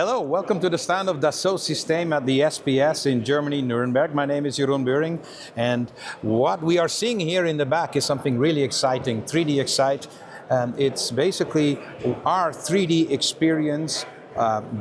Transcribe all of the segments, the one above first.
Hello, welcome to the stand of Dassault Systèmes at the SPS in Germany, Nuremberg. My name is Jeroen Beuring, and what we are seeing here in the back is something really exciting, 3D Excite. It's basically our 3D experience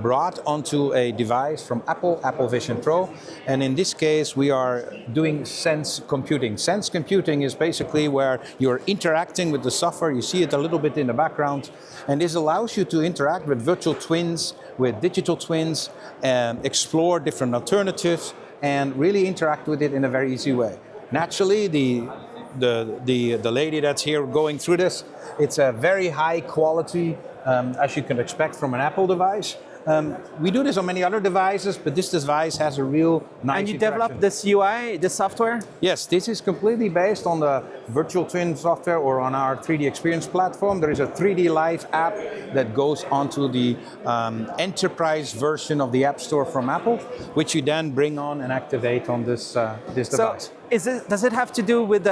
brought onto a device from Apple Vision Pro, and in this case we are doing sense computing. Sense computing is basically where you're interacting with the software. You see it a little bit in the background, and this allows you to interact with virtual twins, with digital twins, and explore different alternatives and really interact with it in a very easy way. Naturally, the lady that's here going through this, it's a very high quality, as you can expect from an Apple device. We do this on many other devices, but this device has a real nice And you developed this UI, this software? Yes, this is completely based on the virtual twin software or on our 3D Experience platform. There is a 3DLive app that goes onto the enterprise version of the App Store from Apple, which you then bring on and activate on this device. So, does it have to do with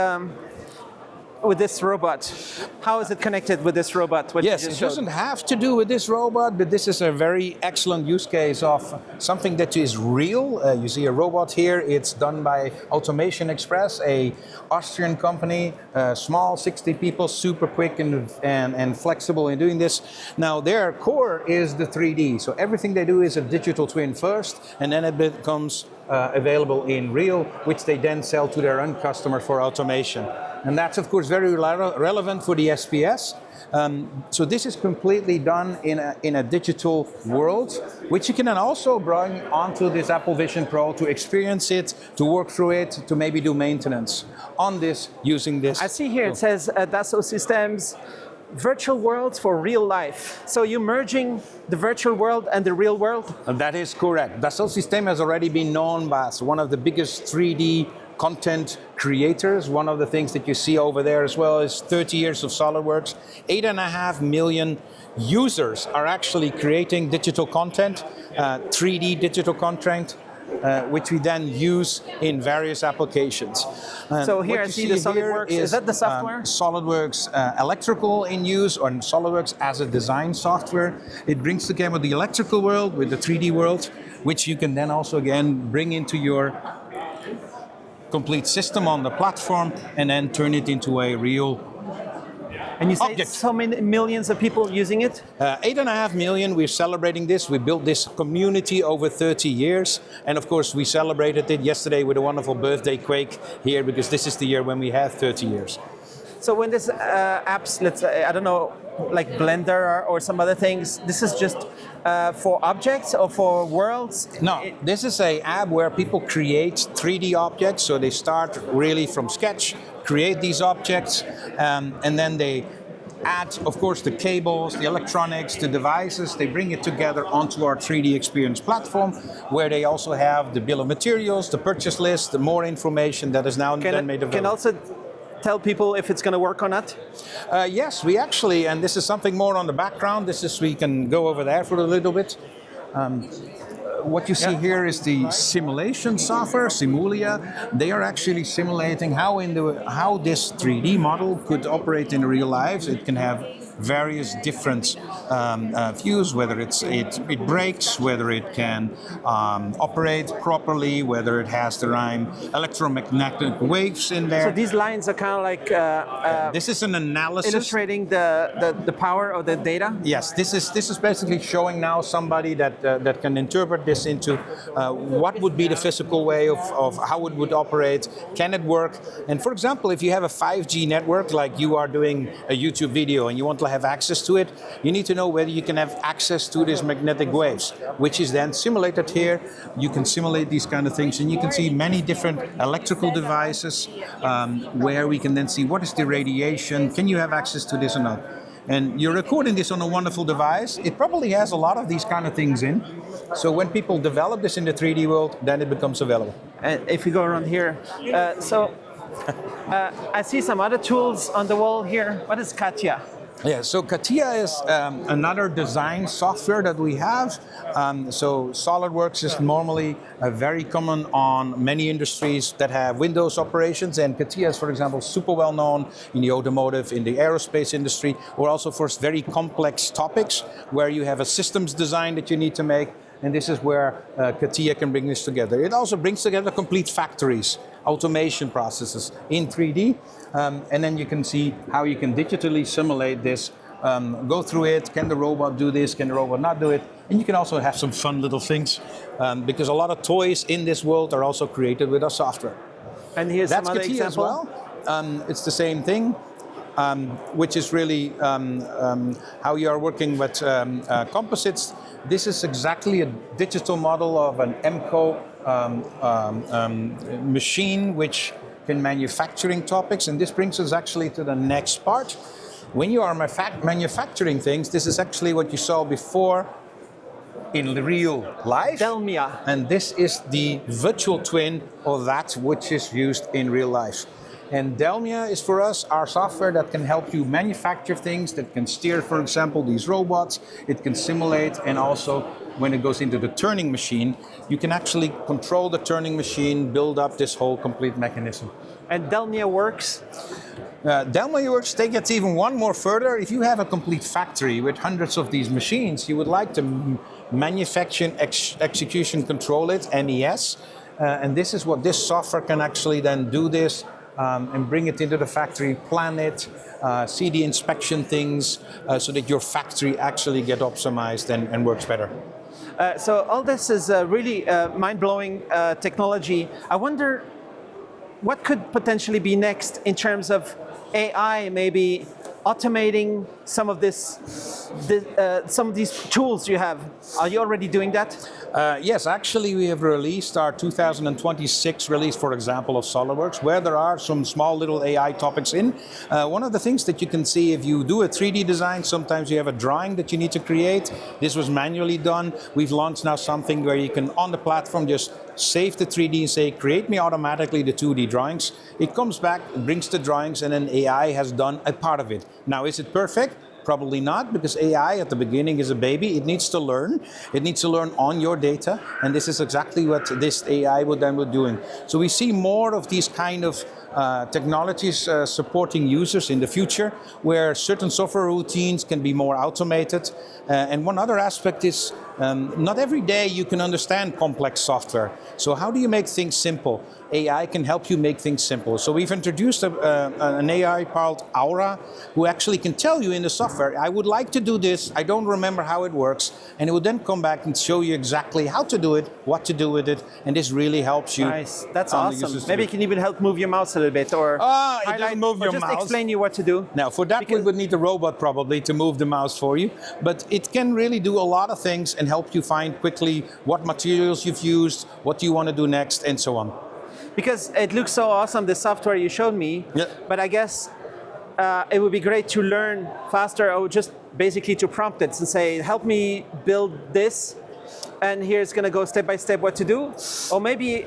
this robot? How is it connected with this robot? Yes, it doesn't have to do with this robot, but this is a very excellent use case of something that is real. You see a robot here. It's done by Automation Express, a Austrian company, small, 60 people, super quick and flexible in doing this. Now, their core is the 3D. So everything they do is a digital twin first, and then it becomes available in real, which they then sell to their end customer for automation. And that's, of course, very relevant for the SPS. So this is completely done in a digital world, which you can then also bring onto this Apple Vision Pro to experience it, to work through it, to maybe do maintenance on this using this. I see here it says Dassault Systèmes virtual worlds for real life. So you're merging the virtual world and the real world? That is correct. Dassault Systèmes has already been known as one of the biggest 3D content creators. One of the things that you see over there as well is 30 years of SolidWorks. 8.5 million users are actually creating digital content, 3D digital content, which we then use in various applications. So here I see the SolidWorks. Is that the software? SolidWorks electrical in use, or SolidWorks as a design software. It brings together the electrical world with the 3D world, which you can then also again bring into your complete system on the platform and then turn it into a real and you say object. So many millions of people using it? 8.5 million, we're celebrating this. We built this community over 30 years. And of course, we celebrated it yesterday with a wonderful birthday quake here, because this is the year when we have 30 years. So when this apps, let's say, I don't know, like Blender or some other things, this is just for objects or for worlds? No, this is an app where people create 3D objects. So they start really from scratch, create these objects, and then they add, of course, the cables, the electronics, the devices. They bring it together onto our 3D Experience platform, where they also have the bill of materials, the purchase list, the more information that is now then made available. Can also tell people if it's going to work or not? Yes, we actually, and this is something more on the background. This is, we can go over there for a little bit. What you see here is the simulation software, SIMULIA. They are actually simulating how this 3D model could operate in real life. It can have various different views, whether it breaks, whether it can operate properly, whether it has the right electromagnetic waves in there. So these lines are kind of like this is an analysis illustrating the power of the data. Yes, this is basically showing now somebody that can interpret this into what would be the physical way of how it would operate. Can it work? And for example, if you have a 5G network, like you are doing a YouTube video and you want to have access to it, you need to know whether you can have access to these magnetic waves, which is then simulated here. You can simulate these kind of things, and you can see many different electrical devices where we can then see what is the radiation, can you have access to this or not. And you're recording this on a wonderful device. It probably has a lot of these kind of things in. So when people develop this in the 3D world, then it becomes available. And if we go around here, I see some other tools on the wall here. What is Catia? Yeah, so Catia is another design software that we have. So SolidWorks is normally very common on many industries that have Windows operations, and Catia is, for example, super well known in the automotive, in the aerospace industry, or also for very complex topics where you have a systems design that you need to make. And this is where Catia can bring this together. It also brings together complete factories, automation processes in 3D. And then you can see how you can digitally simulate this, go through it. Can the robot do this? Can the robot not do it? And you can also have some fun little things, because a lot of toys in this world are also created with our software. And here's That's some other Catia example. as well. It's the same thing. Which is really how you are working with composites. This is exactly a digital model of an MCO machine which can manufacturing topics, and this brings us actually to the next part. When you are manufacturing things, this is actually what you saw before in real life. Delmia. And this is the virtual twin of that which is used in real life. And Delmia is for us our software that can help you manufacture things, that can steer, for example, these robots. It can simulate, and also when it goes into the turning machine, you can actually control the turning machine, build up this whole complete mechanism. And Delmia works? Delmia works, take it even one more further. If you have a complete factory with hundreds of these machines, you would like to manufacture, execution, control it, MES. And this is what this software can actually then do this. And bring it into the factory, plan it, see the inspection things, so that your factory actually get optimized and works better. So all this is really mind-blowing technology. I wonder what could potentially be next in terms of AI, maybe automating some of some of these tools you have. Are you already doing that? Yes, actually we have released our 2026 release, for example, of SolidWorks, where there are some small little AI topics in. One of the things that you can see if you do a 3D design, sometimes you have a drawing that you need to create. This was manually done. We've launched now something where you can, on the platform, just save the 3D and say, create me automatically the 2D drawings. It comes back, it brings the drawings, and then AI has done a part of it. Now, is it perfect? Probably not, because AI at the beginning is a baby. It needs to learn. It needs to learn on your data, and this is exactly what this AI would then be doing. So we see more of these kind of technologies supporting users in the future, where certain software routines can be more automated. And one other aspect is not every day you can understand complex software. So how do you make things simple? AI can help you make things simple. So we've introduced an AI called Aura, who actually can tell you in the software, I would like to do this, I don't remember how it works, and it will then come back and show you exactly how to do it, what to do with it, and this really helps you. Nice, that's awesome. Maybe it can even help move your mouse a little bit, or it doesn't move your just mouse. Explain you what to do. Now, for that we would need a robot probably to move the mouse for you, but it can really do a lot of things and help you find quickly what materials you've used, what you want to do next, and so on. Because it looks so awesome, the software you showed me, but I guess it would be great to learn faster, or just basically to prompt it and say, help me build this, and here's going to go step by step what to do. Or maybe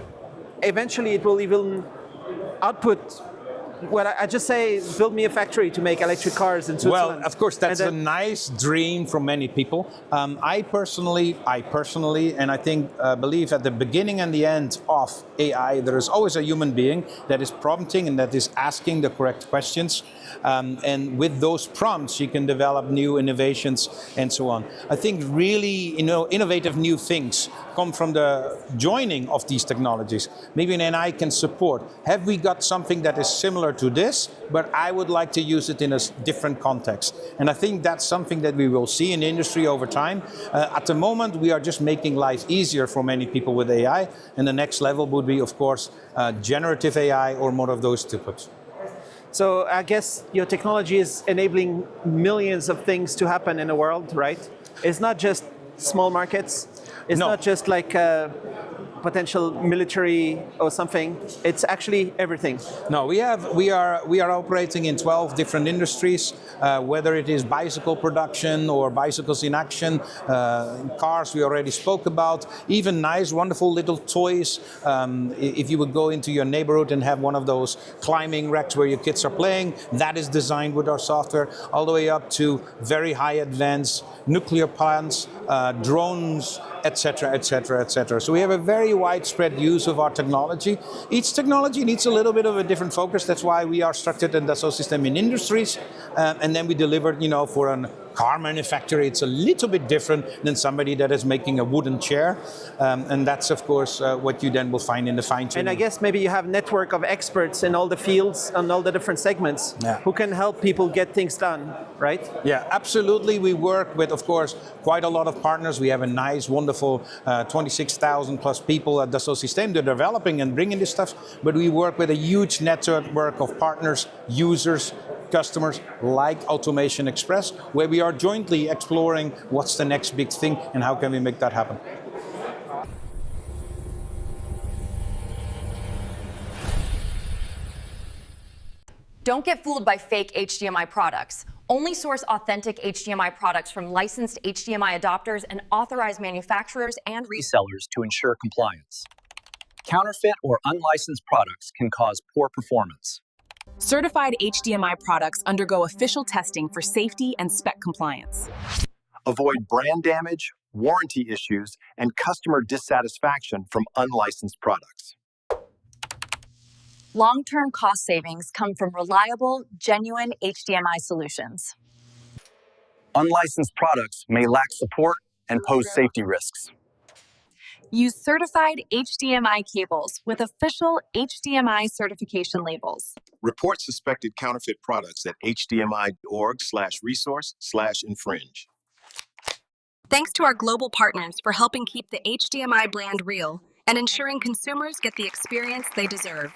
eventually it will even output. Well, I just say, build me a factory to make electric cars in Switzerland. Well, of course, that's a nice dream for many people. I personally, and I think, believe at the beginning and the end of AI, there is always a human being that is prompting and that is asking the correct questions. And with those prompts, you can develop new innovations and so on. I think really, innovative new things come from the joining of these technologies. Maybe an AI can support. Have we got something that is similar to this, but I would like to use it in a different context? And I think that's something that we will see in the industry over time. At the moment, we are just making life easier for many people with AI, and the next level would be, of course, generative AI or more of those types. So I guess your technology is enabling millions of things to happen in the world, right? It's not just small markets. It's not just like potential military or something. It's actually everything. No, we are operating in 12 different industries, whether it is bicycle production or bicycles in action, cars we already spoke about, even nice, wonderful little toys. If you would go into your neighborhood and have one of those climbing racks where your kids are playing, that is designed with our software, all the way up to very high advanced nuclear plants, drones, etc., etc., etc. So we have a very widespread use of our technology. Each technology needs a little bit of a different focus. That's why we are structured in Dassault Systèmes in industries, and then we deliver, for a car manufacturer, it's a little bit different than somebody that is making a wooden chair, and that's of course what you then will find in the fine-tuning. And I guess maybe you have a network of experts in all the fields and all the different segments who can help people get things done, right? Yeah, absolutely. We work with, of course, quite a lot of partners. We have a nice, wonderful 26,000 plus people at Dassault Systèmes. They're developing and bringing this stuff, but we work with a huge network of partners, users, customers like Automation Express, where we are jointly exploring what's the next big thing and how can we make that happen. Don't get fooled by fake HDMI products. Only source authentic HDMI products from licensed HDMI adopters and authorized manufacturers and resellers to ensure compliance. Counterfeit or unlicensed products can cause poor performance. Certified HDMI products undergo official testing for safety and spec compliance. Avoid brand damage, warranty issues, and customer dissatisfaction from unlicensed products. Long-term cost savings come from reliable, genuine HDMI solutions. Unlicensed products may lack support and pose safety risks. Use certified HDMI cables with official HDMI certification labels. Report suspected counterfeit products at hdmi.org/resource/infringe. Thanks to our global partners for helping keep the HDMI brand real and ensuring consumers get the experience they deserve.